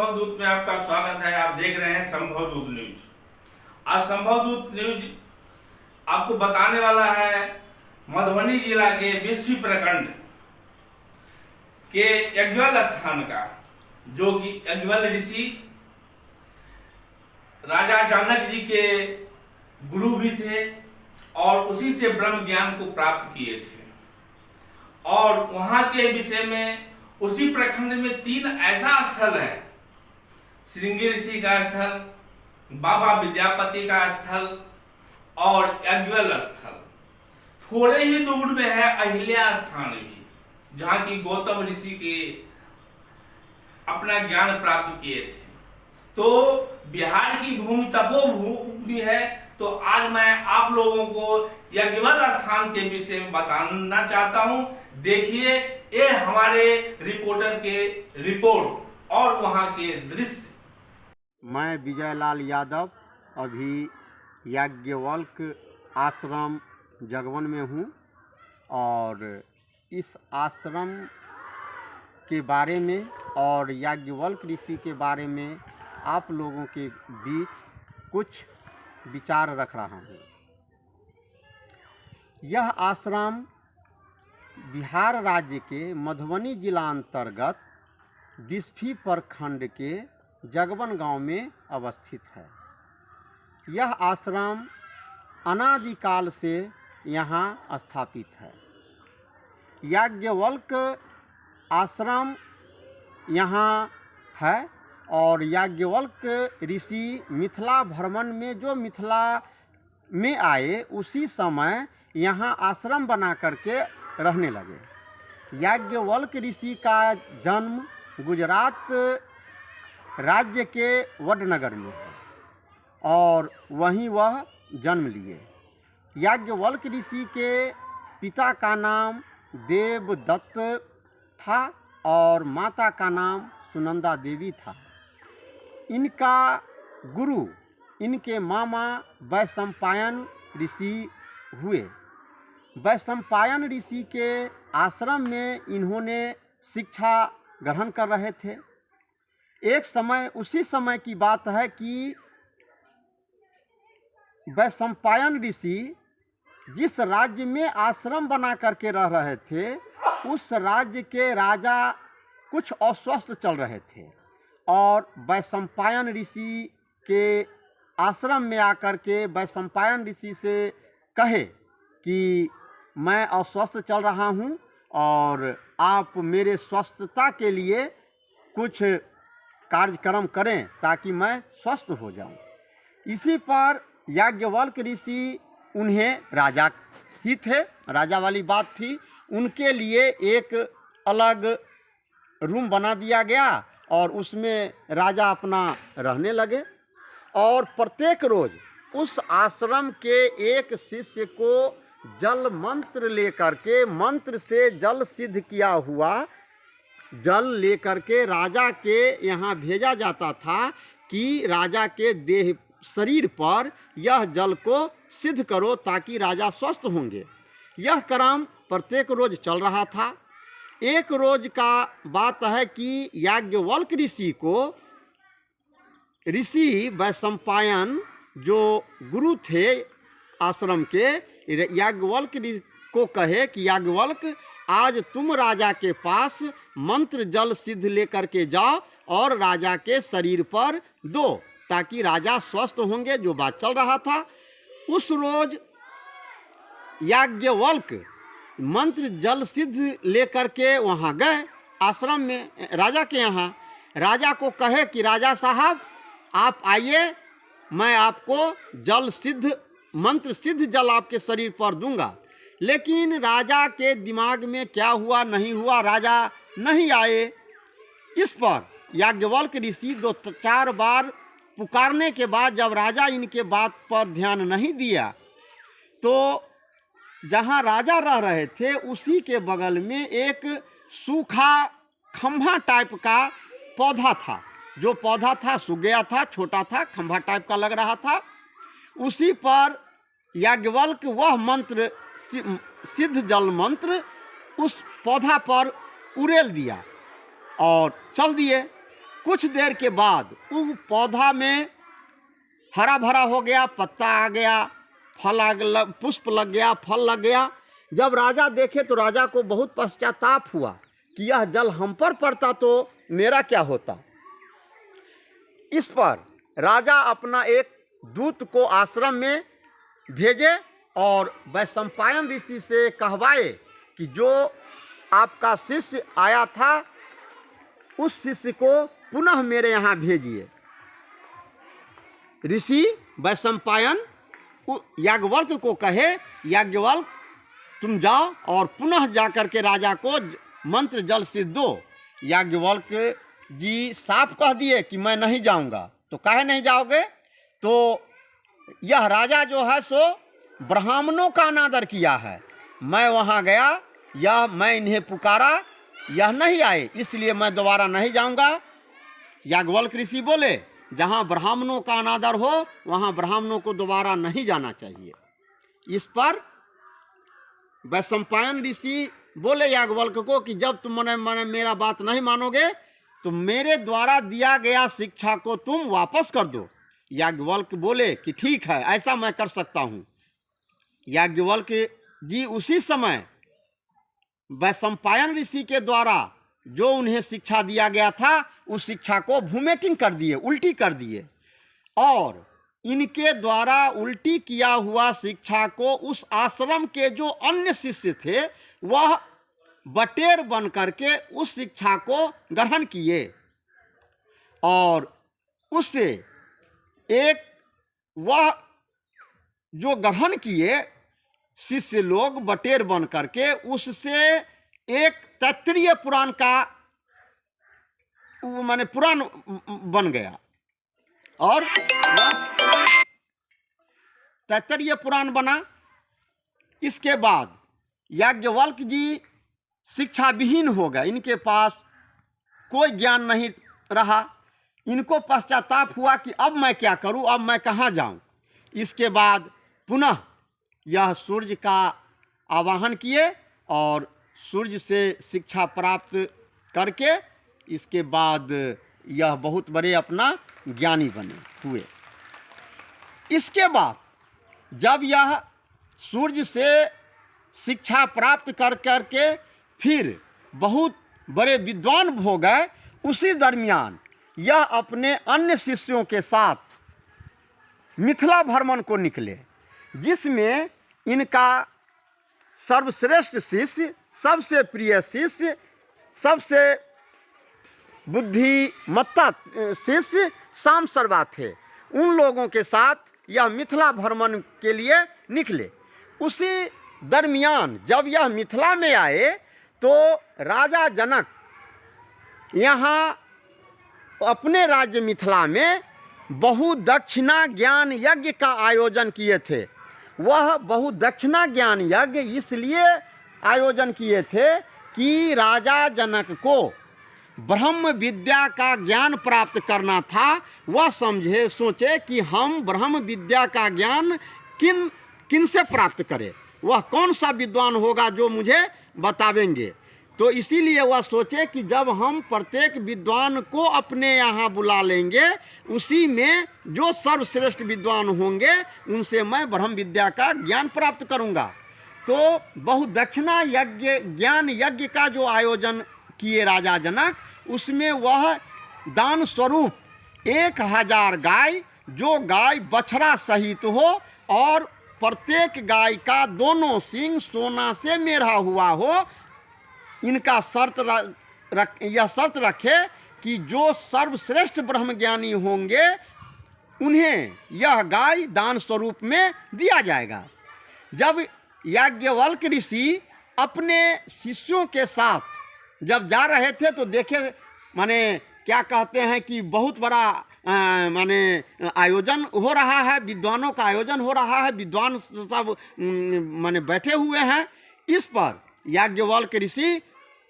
संभव दूत में आपका स्वागत है। आप देख रहे हैं संभव दूत न्यूज। आज संभव दूत न्यूज आपको बताने वाला है मधुबनी जिला के बिस्फी प्रखंड के यज्ञवल स्थान का, जो कि यज्ञवल ऋषि राजा जनक जी के गुरु भी थे और उसी से ब्रह्म ज्ञान को प्राप्त किए थे। और वहाँ के विषय में उसी प्रखंड में 3 ऐसा स्थल है, श्रृंगी ऋषि का स्थल, बाबा विद्यापति का स्थल और यज्ञवल स्थल। थोड़े ही दूर में है अहिल्या स्थान भी, जहाँ की गौतम ऋषि के अपना ज्ञान प्राप्त किए थे। तो बिहार की भूमि तपोभूमि है। तो आज मैं आप लोगों को यज्ञवल स्थान के विषय में बताना चाहता हूं। देखिए ये हमारे रिपोर्टर के रिपोर्ट और वहां के दृश्य। मैं विजयलाल यादव अभी याज्ञवल्क आश्रम जगवन में हूं और इस आश्रम के बारे में और याज्ञवल्क ऋषि के बारे में आप लोगों के बीच कुछ विचार रख रहा हूँ। यह आश्रम बिहार राज्य के मधुबनी जिला अंतर्गत बिस्फी प्रखंड के जगवन गांव में अवस्थित है। यह आश्रम अनादिकाल से यहाँ स्थापित है। याज्ञवल्क आश्रम यहाँ है और याज्ञवल्क ऋषि मिथिला भ्रमण में जो मिथिला में आए उसी समय यहाँ आश्रम बना करके रहने लगे। याज्ञवल्क ऋषि का जन्म गुजरात राज्य के वडनगर में है और वहीं वह जन्म लिए। याज्ञवल्क ऋषि के पिता का नाम देवदत्त था और माता का नाम सुनंदा देवी था। इनका गुरु इनके मामा वैशंपायन ऋषि हुए। वैशंपायन ऋषि के आश्रम में इन्होंने शिक्षा ग्रहण कर रहे थे। एक समय उसी समय की बात है कि वैशंपायन ऋषि जिस राज्य में आश्रम बना करके रह रहे थे उस राज्य के राजा कुछ अस्वस्थ चल रहे थे और वैशंपायन ऋषि के आश्रम में आकर के वैशंपायन ऋषि से कहे कि मैं अस्वस्थ चल रहा हूँ और आप मेरे स्वस्थता के लिए कुछ कार्यक्रम करें ताकि मैं स्वस्थ हो जाऊँ। इसी पर याज्ञवल्क ऋषि उन्हें राजा ही थे, राजा वाली बात थी, उनके लिए एक अलग रूम बना दिया गया और उसमें राजा अपना रहने लगे। और प्रत्येक रोज उस आश्रम के एक शिष्य को जल मंत्र लेकर के, मंत्र से जल सिद्ध किया हुआ जल लेकर के राजा के यहाँ भेजा जाता था कि राजा के देह शरीर पर यह जल को सिद्ध करो ताकि राजा स्वस्थ होंगे। यह क्रम प्रत्येक रोज चल रहा था। एक रोज का बात है कि याज्ञवल्क ऋषि को ऋषि वैशंपायन जो गुरु थे आश्रम के, याज्ञवल्क को कहे कि याज्ञवल्क आज तुम राजा के पास मंत्र जल सिद्ध लेकर के जाओ और राजा के शरीर पर दो ताकि राजा स्वस्थ होंगे। जो बात चल रहा था उस रोज याज्ञवल्क मंत्र जल सिद्ध लेकर के वहाँ गए आश्रम में राजा के यहाँ। राजा को कहे कि राजा साहब आप आइए, मैं आपको जल सिद्ध मंत्र सिद्ध जल आपके शरीर पर दूंगा। लेकिन राजा के दिमाग में क्या हुआ नहीं हुआ, राजा नहीं आए। इस पर याज्ञवल्क ऋषि 2-4 बार पुकारने के बाद जब राजा इनके बात पर ध्यान नहीं दिया तो जहाँ राजा रह रहे थे उसी के बगल में एक सूखा खंभा टाइप का पौधा था। जो पौधा था सूख गया था, छोटा था, खंभा टाइप का लग रहा था। उसी पर याज्ञवल्क वह मंत्र सिद्ध जल मंत्र उस पौधा पर उड़ेल दिया और चल दिए। कुछ देर के बाद वो पौधा में हरा भरा हो गया, पत्ता आ गया, पुष्प लग गया, फल लग गया। जब राजा देखे तो राजा को बहुत पश्चाताप हुआ कि यह जल हम पर पड़ता तो मेरा क्या होता। इस पर राजा अपना एक दूत को आश्रम में भेजे और वैशंपायन ऋषि से कहवाए कि जो आपका शिष्य आया था उस शिष्य को पुनः मेरे यहाँ भेजिए। ऋषि वैशंपायन याज्ञवल्क्य को कहे, याज्ञवल्क्य तुम जाओ और पुनः जाकर के राजा को मंत्र जल से दो। याज्ञवल्क्य जी साफ कह दिए कि मैं नहीं जाऊंगा। तो काहे नहीं जाओगे? तो यह राजा जो है सो ब्राह्मणों का अनादर किया है। मैं वहाँ गया, यह मैं इन्हें पुकारा, यह नहीं आए, इसलिए मैं दोबारा नहीं जाऊंगा। याज्ञवल्क्य ऋषि बोले जहाँ ब्राह्मणों का अनादर हो वहाँ ब्राह्मणों को दोबारा नहीं जाना चाहिए। इस पर वैशंपायन ऋषि बोले याज्ञवल्क्य को कि जब तुम मैंने मेरा बात नहीं मानोगे तो मेरे द्वारा दिया गया शिक्षा को तुम वापस कर दो। याज्ञवल्क्य बोले कि ठीक है, ऐसा मैं कर सकता हूँ। याज्ञवल्क्य जी उसी समय वैशंपायन ऋषि के द्वारा जो उन्हें शिक्षा दिया गया था उस शिक्षा को भूमेटिंग कर दिए, उल्टी कर दिए, और इनके द्वारा उल्टी किया हुआ शिक्षा को उस आश्रम के जो अन्य शिष्य थे वह बटेर बन करके उस शिक्षा को ग्रहण किए और उससे एक वह जो ग्रहण किए शिष्य लोग बटेर बन करके उससे एक तैत्तिरीय पुराण का माने पुराण बन गया और तैत्तिरीय पुराण बना। इसके बाद याज्ञवल्क्य जी शिक्षा विहीन हो गए, इनके पास कोई ज्ञान नहीं रहा। इनको पश्चाताप हुआ कि अब मैं क्या करूं, अब मैं कहाँ जाऊं। इसके बाद पुनः यह सूर्य का आवाहन किए और सूर्य से शिक्षा प्राप्त करके इसके बाद यह बहुत बड़े अपना ज्ञानी बने हुए। इसके बाद जब यह सूर्य से शिक्षा प्राप्त कर करके फिर बहुत बड़े विद्वान हो गए, उसी दरमियान यह अपने अन्य शिष्यों के साथ मिथिला भ्रमण को निकले, जिसमें इनका सर्वश्रेष्ठ शिष्य, सबसे प्रिय शिष्य, सबसे बुद्धिमत्ता शिष्य शाम शर्मा थे। उन लोगों के साथ यह मिथिला भ्रमण के लिए निकले। उसी दरमियान जब यह मिथिला में आए तो राजा जनक यहाँ अपने राज्य मिथिला में बहुदक्षिणा ज्ञान यज्ञ का आयोजन किए थे। वह बहुदक्षिणा ज्ञान यज्ञ इसलिए आयोजन किए थे कि राजा जनक को ब्रह्म विद्या का ज्ञान प्राप्त करना था। वह सोचे कि हम ब्रह्म विद्या का ज्ञान किन से प्राप्त करें, वह कौन सा विद्वान होगा जो मुझे बतावेंगे। तो इसीलिए वह सोचे कि जब हम प्रत्येक विद्वान को अपने यहाँ बुला लेंगे, उसी में जो सर्वश्रेष्ठ विद्वान होंगे उनसे मैं ब्रह्म विद्या का ज्ञान प्राप्त करूँगा। तो बहुदक्षिणा यज्ञ ज्ञान यज्ञ का जो आयोजन किए राजा जनक, उसमें वह दान स्वरूप 1000 गाय, जो गाय बछड़ा सहित हो और प्रत्येक गाय का दोनों सींग सोना से मेढ़ा हुआ हो, इनका यह शर्त रखे कि जो सर्वश्रेष्ठ ब्रह्मज्ञानी होंगे उन्हें यह गाय दान स्वरूप में दिया जाएगा। जब याज्ञवल्क्य ऋषि अपने शिष्यों के साथ जब जा रहे थे तो देखे, माने क्या कहते हैं कि बहुत बड़ा माने आयोजन हो रहा है, विद्वानों का आयोजन हो रहा है, विद्वान सब माने बैठे हुए हैं। इस पर याज्ञवल्क्य ऋषि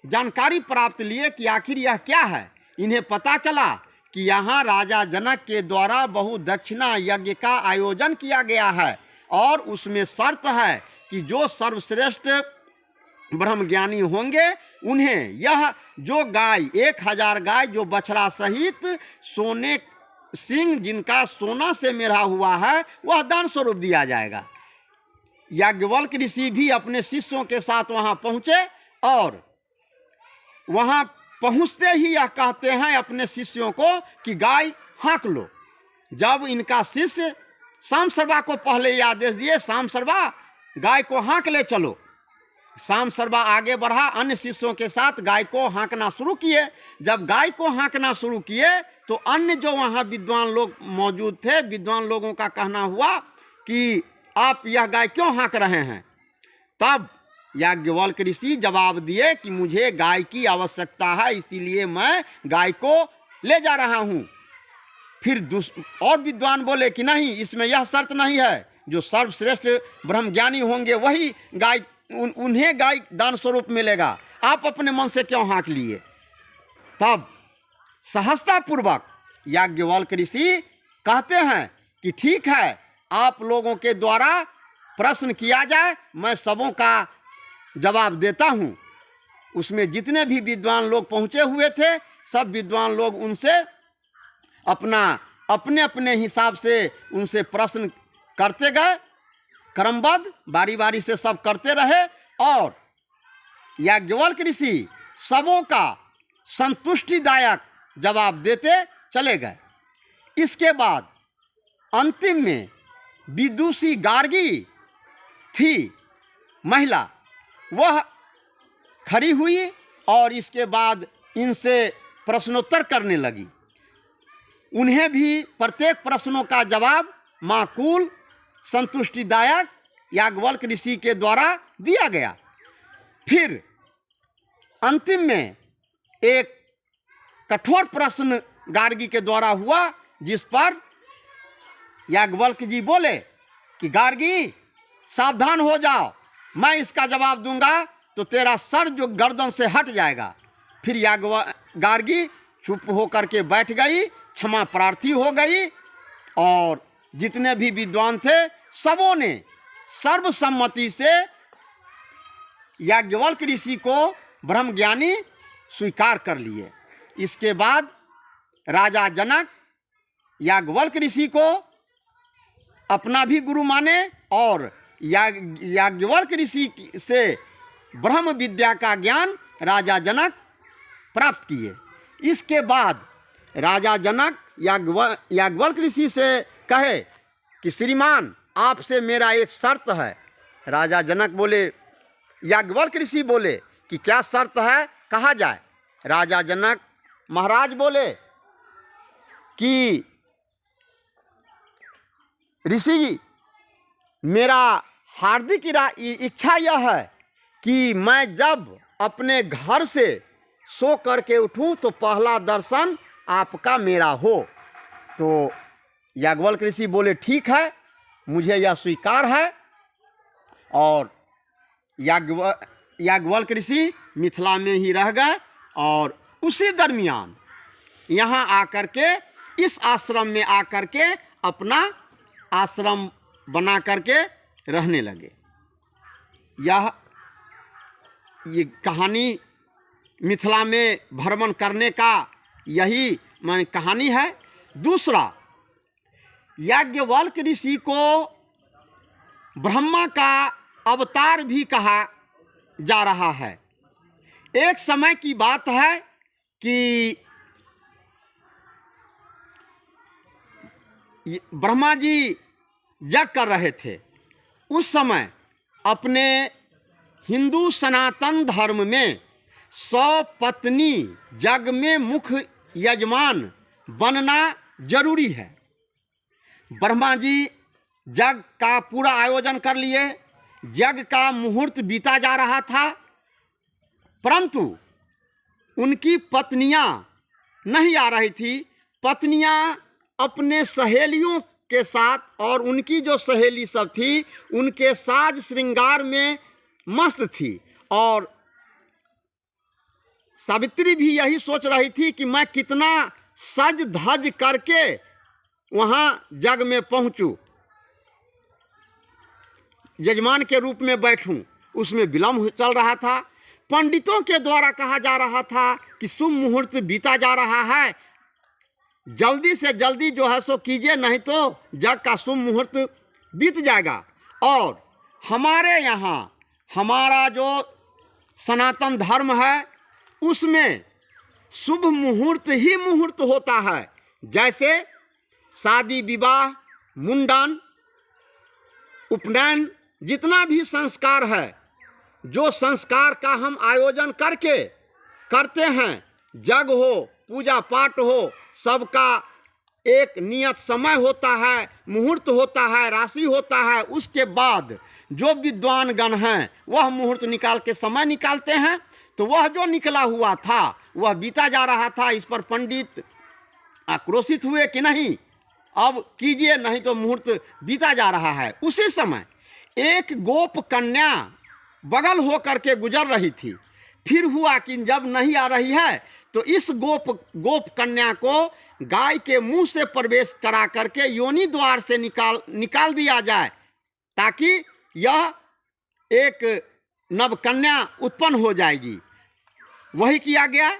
जानकारी प्राप्त लिए कि आखिर यह क्या है। इन्हें पता चला कि यहाँ राजा जनक के द्वारा बहुदक्षिणा यज्ञ का आयोजन किया गया है और उसमें शर्त है कि जो सर्वश्रेष्ठ ब्रह्मज्ञानी होंगे उन्हें यह जो गाय 1000 गाय जो बछड़ा सहित सोने सिंह जिनका सोना से मेढ़ा हुआ है वह दान स्वरूप दिया जाएगा। याज्ञवल्क्य ऋषि भी अपने शिष्यों के साथ वहाँ पहुँचे और वहाँ पहुँचते ही यह कहते हैं अपने शिष्यों को कि गाय हाँक लो। जब इनका शिष्य शाम सर्वा को पहले ये आदेश दिए, शाम सर्वा गाय को हाँक ले चलो। शाम सर्वा आगे बढ़ा, अन्य शिष्यों के साथ गाय को हाँकना शुरू किए। जब गाय को हाँकना शुरू किए तो अन्य जो वहाँ विद्वान लोग मौजूद थे, विद्वान लोगों का कहना हुआ कि आप यह गाय क्यों हाँक रहे हैं। तब याज्ञवल्क्य ऋषि जवाब दिए कि मुझे गाय की आवश्यकता है, इसीलिए मैं गाय को ले जा रहा हूँ। फिर और विद्वान बोले कि नहीं, इसमें यह शर्त नहीं है, जो सर्वश्रेष्ठ ब्रह्मज्ञानी होंगे वही गाय उन्हें गाय दान स्वरूप मिलेगा, आप अपने मन से क्यों हाँक लिए। तब सहजतापूर्वक याज्ञवल्क्य ऋषि कहते हैं कि ठीक है, आप लोगों के द्वारा प्रश्न किया जाए, मैं सबों का जवाब देता हूँ। उसमें जितने भी विद्वान लोग पहुँचे हुए थे, सब विद्वान लोग उनसे अपने अपने हिसाब से उनसे प्रश्न करते गए, क्रमबद्ध बारी बारी से सब करते रहे और याज्ञवल्क्य ऋषि सबों का संतुष्टिदायक जवाब देते चले गए। इसके बाद अंतिम में विदुषी गार्गी थी महिला, वह खड़ी हुई और इसके बाद इनसे प्रश्नोत्तर करने लगी। उन्हें भी प्रत्येक प्रश्नों का जवाब माकूल संतुष्टिदायक याज्ञवल्क्य ऋषि के द्वारा दिया गया। फिर अंतिम में एक कठोर प्रश्न गार्गी के द्वारा हुआ, जिस पर याज्ञवल्क्य जी बोले कि गार्गी सावधान हो जाओ, मैं इसका जवाब दूंगा तो तेरा सर जो गर्दन से हट जाएगा। फिर गार्गी चुप होकर के बैठ गई, क्षमा प्रार्थी हो गई और जितने भी विद्वान थे सबों ने सर्वसम्मति से याज्ञवल्क्य ऋषि को ब्रह्मज्ञानी स्वीकार कर लिए। इसके बाद राजा जनक याज्ञवल्क्य ऋषि को अपना भी गुरु माने और याज्ञवल्क्य ऋषि से ब्रह्म विद्या का ज्ञान राजा जनक प्राप्त किए। इसके बाद राजा जनक याज्ञवल्क्य ऋषि से कहे कि श्रीमान, आपसे मेरा एक शर्त है। राजा जनक बोले, याज्ञवल्क्य ऋषि बोले कि क्या शर्त है, कहा जाए। राजा जनक महाराज बोले कि ऋषि जी, मेरा हार्दिक इच्छा यह है कि मैं जब अपने घर से सो करके उठूं तो पहला दर्शन आपका मेरा हो। तो याज्ञवल्क्य ऋषि बोले ठीक है, मुझे यह स्वीकार है। और याज्ञवल्क्य ऋषि मिथिला में ही रह गए और उसी दरमियान यहाँ आकर के इस आश्रम में आकर के अपना आश्रम बना करके रहने लगे। ये कहानी मिथिला में भ्रमण करने का यही कहानी है। दूसरा, याज्ञवल्क्य ऋषि को ब्रह्मा का अवतार भी कहा जा रहा है। एक समय की बात है कि ब्रह्मा जी यज्ञ कर रहे थे। उस समय अपने हिंदू सनातन धर्म में 100 पत्नी यज्ञ में मुख्य यजमान बनना जरूरी है। ब्रह्मा जी यज्ञ का पूरा आयोजन कर लिए। यज्ञ का मुहूर्त बीता जा रहा था, परंतु उनकी पत्नियां नहीं आ रही थी। पत्नियां अपने सहेलियों के साथ और उनकी जो सहेली सब थी उनके साज श्रृंगार में मस्त थी। और सावित्री भी यही सोच रही थी कि मैं कितना सज धज करके वहाँ यज्ञ में पहुँचूँ, यजमान के रूप में बैठूं। उसमें विलम्ब चल रहा था। पंडितों के द्वारा कहा जा रहा था कि शुभ मुहूर्त बीता जा रहा है, जल्दी से जल्दी जो है सो कीजिए, नहीं तो जग का शुभ मुहूर्त बीत जाएगा। और हमारे यहाँ हमारा जो सनातन धर्म है उसमें शुभ मुहूर्त ही मुहूर्त होता है। जैसे शादी विवाह, मुंडन, उपनयन, जितना भी संस्कार है, जो संस्कार का हम आयोजन करते हैं, जग हो, पूजा पाठ हो, सबका एक नियत समय होता है, मुहूर्त होता है, राशि होता है। उसके बाद जो विद्वान गण हैं वह मुहूर्त निकाल के समय निकालते हैं। तो वह जो निकला हुआ था वह बीता जा रहा था। इस पर पंडित आक्रोशित हुए कि नहीं, अब कीजिए, नहीं तो मुहूर्त बीता जा रहा है। उसी समय एक गोप कन्या बगल हो करके गुजर रही थी। फिर हुआ कि जब नहीं आ रही है तो इस गोप कन्या को गाय के मुंह से प्रवेश करा करके योनि द्वार से निकाल दिया जाए, ताकि यह एक नवकन्या उत्पन्न हो जाएगी। वही किया गया।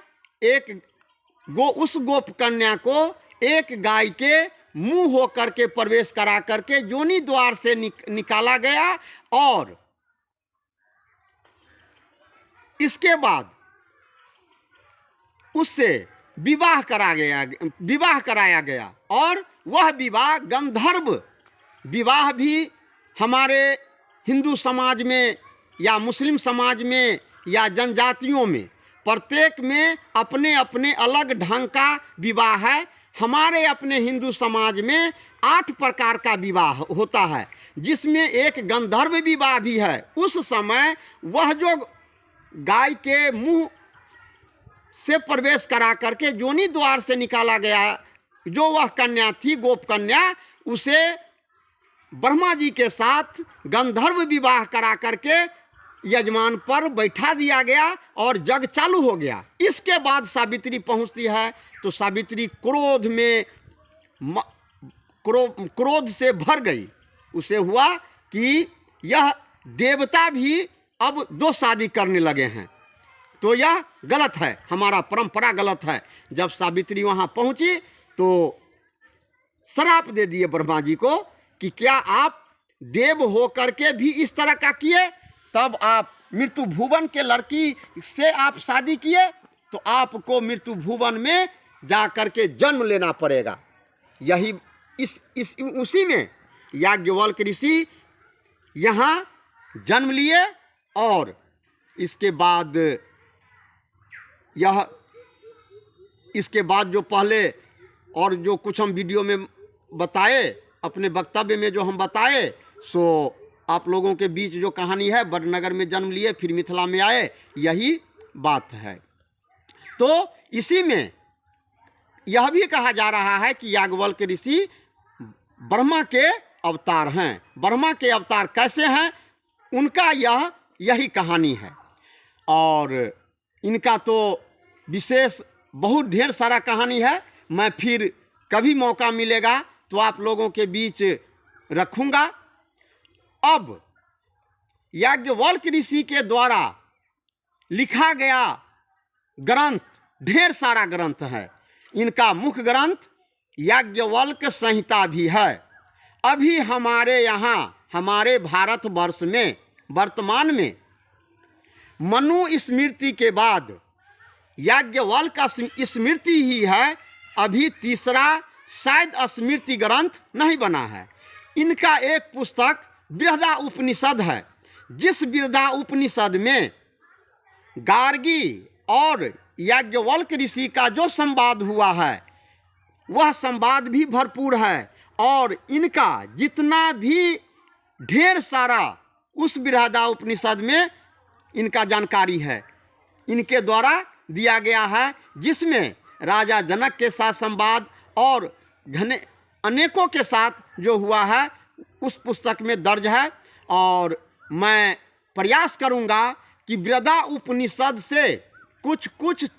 उस गोप कन्या को एक गाय के मुंह हो करके प्रवेश करा करके योनि द्वार से निकाला गया और इसके बाद उससे विवाह कराया गया। और वह विवाह गंधर्व विवाह भी हमारे हिंदू समाज में या मुस्लिम समाज में या जनजातियों में प्रत्येक में अपने अपने अलग ढंग का विवाह है। हमारे अपने हिंदू समाज में 8 प्रकार का विवाह होता है, जिसमें एक गंधर्व विवाह भी है। उस समय वह जो गाय के मुंह से प्रवेश करा करके योनि द्वार से निकाला गया, जो वह कन्या थी, गोप कन्या, उसे ब्रह्मा जी के साथ गंधर्व विवाह करा करके यजमान पर बैठा दिया गया और जग चालू हो गया। इसके बाद सावित्री पहुंचती है तो सावित्री क्रोध से भर गई। उसे हुआ कि यह देवता भी अब 2 शादी करने लगे हैं, तो यह गलत है, हमारा परंपरा गलत है। जब सावित्री वहाँ पहुँची तो श्राप दे दिए ब्रह्मा जी को कि क्या आप देव हो करके भी इस तरह का किए, तब आप मृत्यु भुवन के लड़की से आप शादी किए तो आपको मृत्यु भुवन में जा करके जन्म लेना पड़ेगा। यही उसी में याज्ञवल्क ऋषि यहाँ जन्म लिए। और इसके बाद जो पहले और जो कुछ हम वीडियो में बताए, अपने वक्तव्य में जो हम बताए, सो आप लोगों के बीच जो कहानी है, बड़नगर में जन्म लिए, फिर मिथिला में आए, यही बात है। तो इसी में यह भी कहा जा रहा है कि याज्ञवल्क ऋषि ब्रह्मा के अवतार हैं। ब्रह्मा के अवतार कैसे हैं, उनका यही कहानी है। और इनका तो विशेष बहुत ढेर सारा कहानी है। मैं फिर कभी मौका मिलेगा तो आप लोगों के बीच रखूँगा। अब याज्ञवल्क ऋषि के द्वारा लिखा गया ग्रंथ, ढेर सारा ग्रंथ है। इनका मुख्य ग्रंथ याज्ञवल्क संहिता भी है। अभी हमारे यहाँ, हमारे भारतवर्ष में वर्तमान में मनु स्मृति के बाद याज्ञवल्क स्मृति ही है। अभी तीसरा शायद स्मृति ग्रंथ नहीं बना है। इनका एक पुस्तक बृहदा उपनिषद है, जिस बृहदा उपनिषद में गार्गी और याज्ञवल्क ऋषि का जो संवाद हुआ है वह संवाद भी भरपूर है। और इनका जितना भी ढेर सारा उस बृहदा उपनिषद में इनका जानकारी है, इनके द्वारा दिया गया है, जिसमें राजा जनक के साथ संवाद और अनेकों के साथ जो हुआ है उस पुस्तक में दर्ज है। और मैं प्रयास करूंगा कि बृहदा उपनिषद से कुछ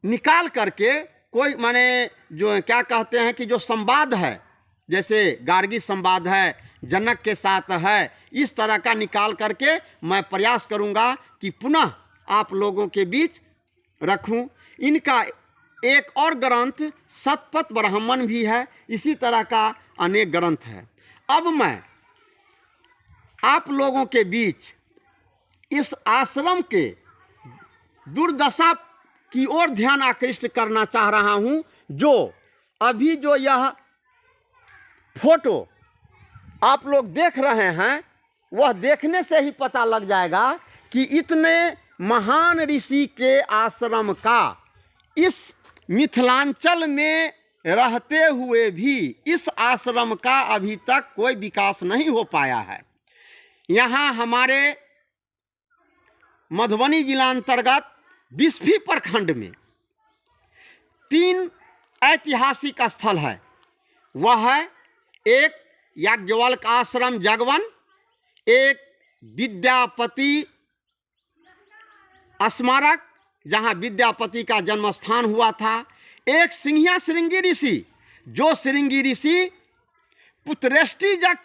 निकाल करके कोई, माने जो क्या कहते हैं कि जो संवाद है, जैसे गार्गी संवाद है, जनक के साथ है, इस तरह का निकाल करके मैं प्रयास करूंगा कि पुनः आप लोगों के बीच रखूं। इनका एक और ग्रंथ शतपथ ब्राह्मण भी है, इसी तरह का अनेक ग्रंथ है। अब मैं आप लोगों के बीच इस आश्रम के दुर्दशा की ओर ध्यान आकृष्ट करना चाह रहा हूं। जो अभी जो यह फोटो आप लोग देख रहे हैं, वह देखने से ही पता लग जाएगा कि इतने महान ऋषि के आश्रम का इस मिथिलांचल में रहते हुए भी इस आश्रम का अभी तक कोई विकास नहीं हो पाया है। यहाँ हमारे मधुबनी जिला अंतर्गत बिस्फी प्रखंड में 3 ऐतिहासिक स्थल है। वह है एक याज्ञवल्क आश्रम जगवन, एक विद्यापति स्मारक जहाँ विद्यापति का जन्म स्थान हुआ था, एक सिंहिया श्रृंगी ऋषि, जो श्रृंगी ऋषि पुत्रेष्टि जग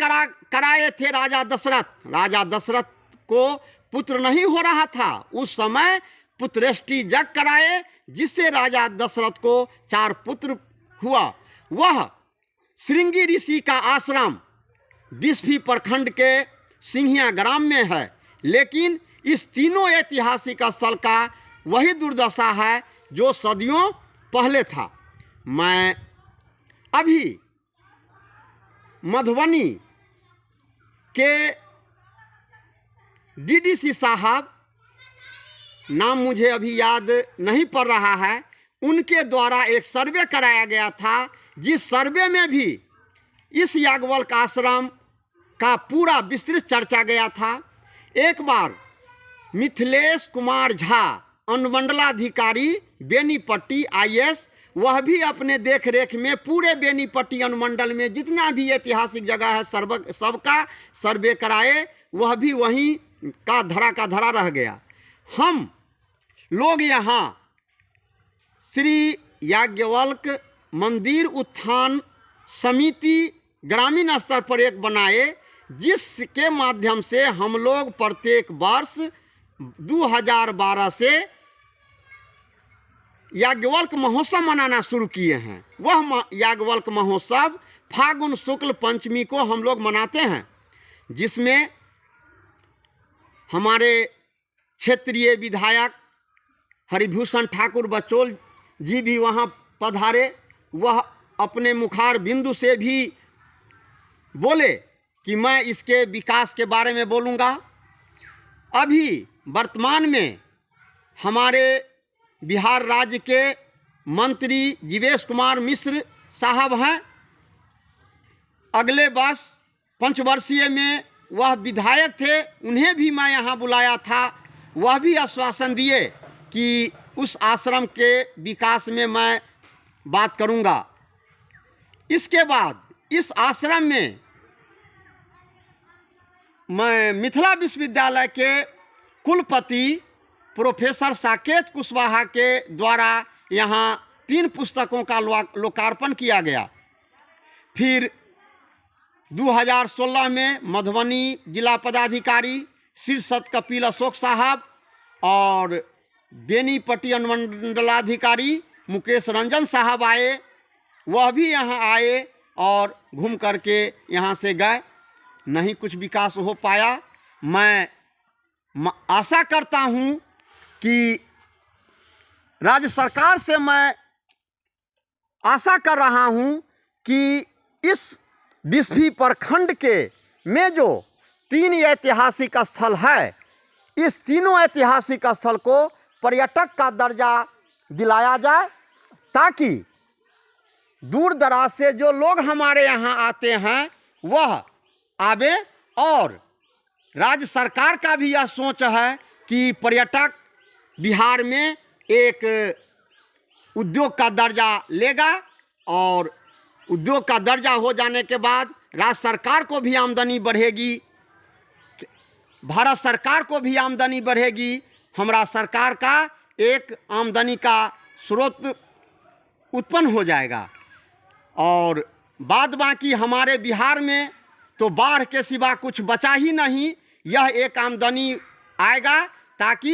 कराए थे राजा दशरथ। राजा दशरथ को पुत्र नहीं हो रहा था, उस समय पुत्रेष्टि जग कराए, जिससे राजा दशरथ को 4 पुत्र हुआ। वह श्रृंगी ऋषि का आश्रम बिस्फी प्रखंड के सिंहिया ग्राम में है। लेकिन इस तीनों ऐतिहासिक स्थल का वही दुर्दशा है जो सदियों पहले था। मैं अभी मधुबनी के डीडीसी साहब, नाम मुझे अभी याद नहीं पड़ रहा है, उनके द्वारा एक सर्वे कराया गया था, जिस सर्वे में भी इस याज्ञवल्क आश्रम का पूरा विस्तृत चर्चा गया था। एक बार मिथिलेश कुमार झा, अनुमंडलाधिकारी बेनीपट्टी IAS, वह भी अपने देख रेख में पूरे बेनीपट्टी अनुमंडल में जितना भी ऐतिहासिक जगह है सबका सर्वे कराए। वह भी वहीं का धरा रह गया। हम लोग यहाँ श्री याज्ञवल्क मंदिर उत्थान समिति ग्रामीण स्तर पर एक बनाए, जिसके माध्यम से हम लोग प्रत्येक वर्ष 2012 से याज्ञवल्क महोत्सव मनाना शुरू किए हैं। वह याज्ञवल्क महोत्सव फागुन शुक्ल पंचमी को हम लोग मनाते हैं, जिसमें हमारे क्षेत्रीय विधायक हरिभूषण ठाकुर बचौल जी भी वहाँ पधारे। वह अपने मुखार बिंदु से भी बोले कि मैं इसके विकास के बारे में बोलूँगा। अभी वर्तमान में हमारे बिहार राज्य के मंत्री जीवेश कुमार मिश्र साहब हैं। अगले वर्ष पंचवर्षीय में वह विधायक थे, उन्हें भी मैं यहाँ बुलाया था। वह भी आश्वासन दिए कि उस आश्रम के विकास में मैं बात करूँगा। इसके बाद इस आश्रम में मैं मिथिला विश्वविद्यालय के कुलपति प्रोफेसर साकेत कुशवाहा के द्वारा यहाँ 3 पुस्तकों का लोकार्पण किया गया। फिर 2016 में मधुबनी जिला पदाधिकारी श्री कपिल अशोक साहब और बेनीपट्टी अनुमंडलाधिकारी मुकेश रंजन साहब आए। वह भी यहाँ आए और घूम करके यहाँ से गए। नहीं कुछ विकास हो पाया। मैं आशा करता हूँ कि राज्य सरकार से मैं आशा कर रहा हूँ कि इस बिस्फी प्रखंड के में जो 3 ऐतिहासिक स्थल है, इस तीनों ऐतिहासिक स्थल को पर्यटक का दर्जा दिलाया जाए, ताकि दूर दराज से जो लोग हमारे यहाँ आते हैं वह आवे। और राज्य सरकार का भी यह सोच है कि पर्यटक बिहार में एक उद्योग का दर्जा लेगा, और उद्योग का दर्जा हो जाने के बाद राज्य सरकार को भी आमदनी बढ़ेगी, भारत सरकार को भी आमदनी बढ़ेगी। हमारा सरकार का एक आमदनी का स्रोत उत्पन्न हो जाएगा। और बाद बाकी हमारे बिहार में तो बाढ़ के सिवा कुछ बचा ही नहीं। यह एक आमदनी आएगा ताकि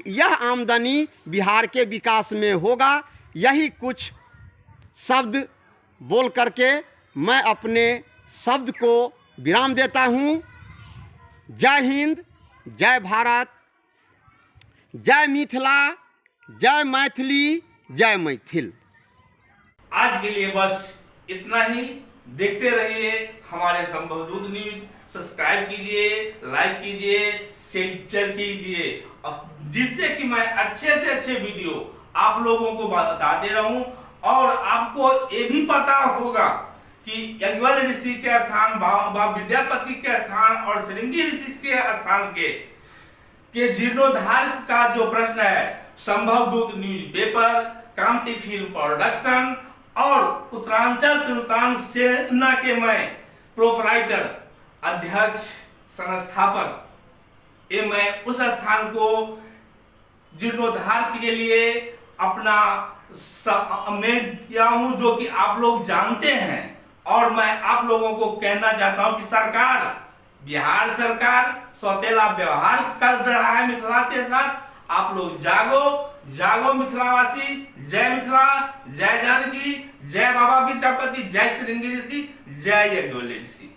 यह आमदनी बिहार के विकास में होगा। यही कुछ शब्द बोल करके मैं अपने शब्द को विराम देता हूँ। जय हिंद, जय भारत, जय मिथिला, जय मैथिली, जय मैथिल। आज के लिए बस इतना ही। देखते रहिए हमारे संभवदूत न्यूज। सब्सक्राइब कीजिए, लाइक कीजिए, शेयर कीजिए, जिससे कि मैं अच्छे से अच्छे वीडियो आप लोगों को बताते रहूं। और आपको ये भी पता होगा कि यज्ञवल्क्य ऋषि के स्थान, बाबा विद्यापति के स्थान और श्रृंगी ऋषि के स्थान के जीर्णोद्धार का जो प्रश्न है, संभवदूत न्यूज पेपर, कांति फिल्म प्रोडक्शन और उत्तरांचल तिरुतान सेना के मैं प्रोपराइटर, अध्यक्ष, संस्थापक, ये मैं उस स्थान को जीर्णोद्धार के लिए अपना मैं किया हूं, जो कि आप लोग जानते हैं। और मैं आप लोगों को कहना चाहता हूं कि सरकार, बिहार सरकार सौतेला व्यवहार कर रहा है मिथिला के साथ। आप लोग जागो, जागो मिथिलावासी। जय मिथिला, जय जानकी, जय बाबा विद्यापति, जय श्रृंगी ऋषि, जय यज्ञवल्क्य ऋषि।